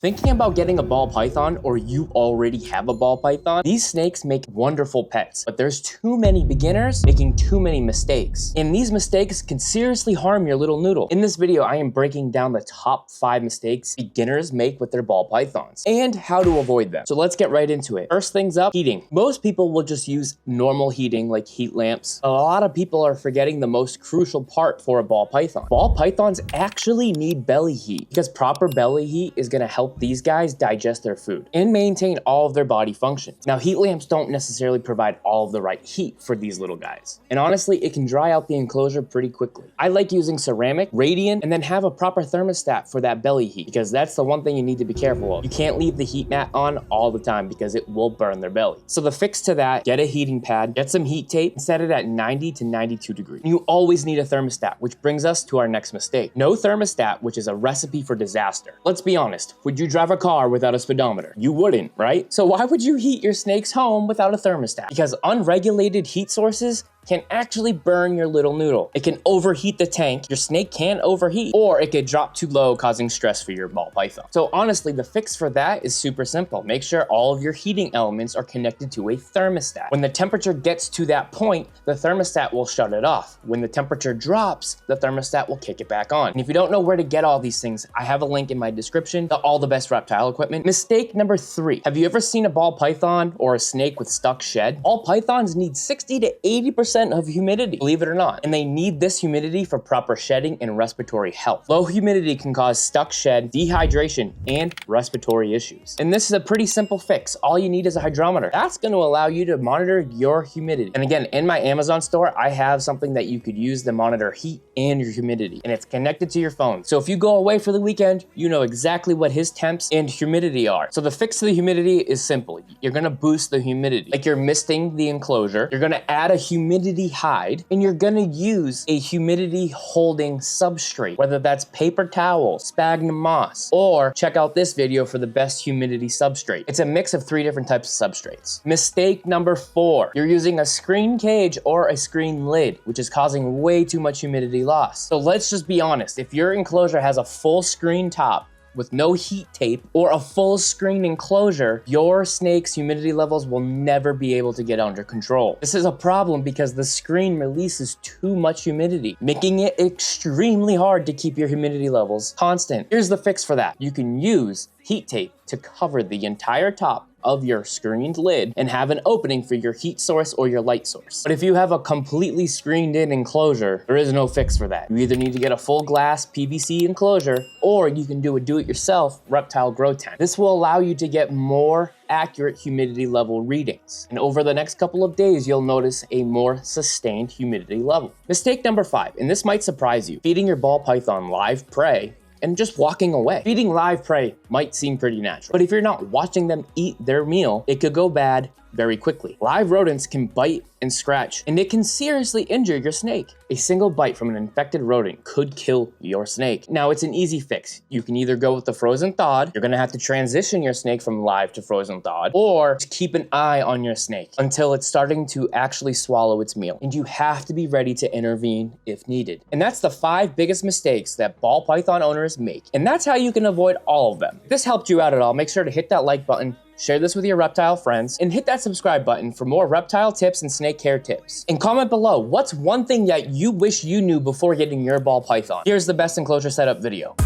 Thinking about getting a ball python, or you already have a ball python, these snakes make wonderful pets, but there's too many beginners making too many mistakes. And these mistakes can seriously harm your little noodle. In this video, I am breaking down the top 5 mistakes beginners make with their ball pythons and how to avoid them. So let's get right into it. First things up, heating. Most people will just use normal heating like heat lamps. A lot of people are forgetting the most crucial part for a ball python. Ball pythons actually need belly heat because proper belly heat is gonna help these guys digest their food and maintain all of their body functions. Now, heat lamps don't necessarily provide all of the right heat for these little guys. And honestly, it can dry out the enclosure pretty quickly. I like using ceramic, radiant, and then have a proper thermostat for that belly heat because that's the one thing you need to be careful of. You can't leave the heat mat on all the time because it will burn their belly. So the fix to that, get a heating pad, get some heat tape, and set it at 90 to 92 degrees. You always need a thermostat, which brings us to our next mistake. No thermostat, which is a recipe for disaster. Let's be honest, would you drive a car without a speedometer? You wouldn't, right? So why would you heat your snake's home without a thermostat? Because unregulated heat sources can actually burn your little noodle. It can overheat the tank, your snake can overheat, or it could drop too low, causing stress for your ball python. So honestly, the fix for that is super simple. Make sure all of your heating elements are connected to a thermostat. When the temperature gets to that point, the thermostat will shut it off. When the temperature drops, the thermostat will kick it back on. And if you don't know where to get all these things, I have a link in my description to all the best reptile equipment. Mistake number 3. Have you ever seen a ball python or a snake with stuck shed? Ball pythons need 60 to 80% of humidity, believe it or not. And they need this humidity for proper shedding and respiratory health. Low humidity can cause stuck shed, dehydration, and respiratory issues. And this is a pretty simple fix. All you need is a hydrometer. That's going to allow you to monitor your humidity. And again, in my Amazon store, I have something that you could use to monitor heat and your humidity, and it's connected to your phone. So if you go away for the weekend, you know exactly what his temps and humidity are. So the fix to the humidity is simple. You're going to boost the humidity. Like you're misting the enclosure. You're going to add a humidity hide, and you're gonna use a humidity holding substrate, whether that's paper towel, sphagnum moss, or check out this video for the best humidity substrate. It's a mix of 3 different types of substrates. Mistake number 4, you're using a screen cage or a screen lid, which is causing way too much humidity loss. So let's just be honest, if your enclosure has a full screen top with no heat tape or a full screen enclosure, your snake's humidity levels will never be able to get under control. This is a problem because the screen releases too much humidity, making it extremely hard to keep your humidity levels constant. Here's the fix for that. You can use heat tape to cover the entire top of your screened lid and have an opening for your heat source or your light source. But if you have a completely screened in enclosure, there is no fix for that. You either need to get a full glass PVC enclosure, or you can do a do-it-yourself reptile grow tent. This will allow you to get more accurate humidity level readings. And over the next couple of days, you'll notice a more sustained humidity level. Mistake number 5, and this might surprise you, feeding your ball python live prey and just walking away. Feeding live prey might seem pretty natural, but if you're not watching them eat their meal, it could go bad very quickly. Live rodents can bite and scratch, and it can seriously injure your snake. A single bite from an infected rodent could kill your snake. Now, it's an easy fix. You can either go with the frozen thawed, you're gonna have to transition your snake from live to frozen thawed, or just keep an eye on your snake until it's starting to actually swallow its meal. And you have to be ready to intervene if needed. And that's the 5 biggest mistakes that ball python owners make. And that's how you can avoid all of them. If this helped you out at all, make sure to hit that like button, share this with your reptile friends, and hit that subscribe button for more reptile tips and snake care tips. And comment below, what's one thing that you wish you knew before getting your ball python? Here's the best enclosure setup video.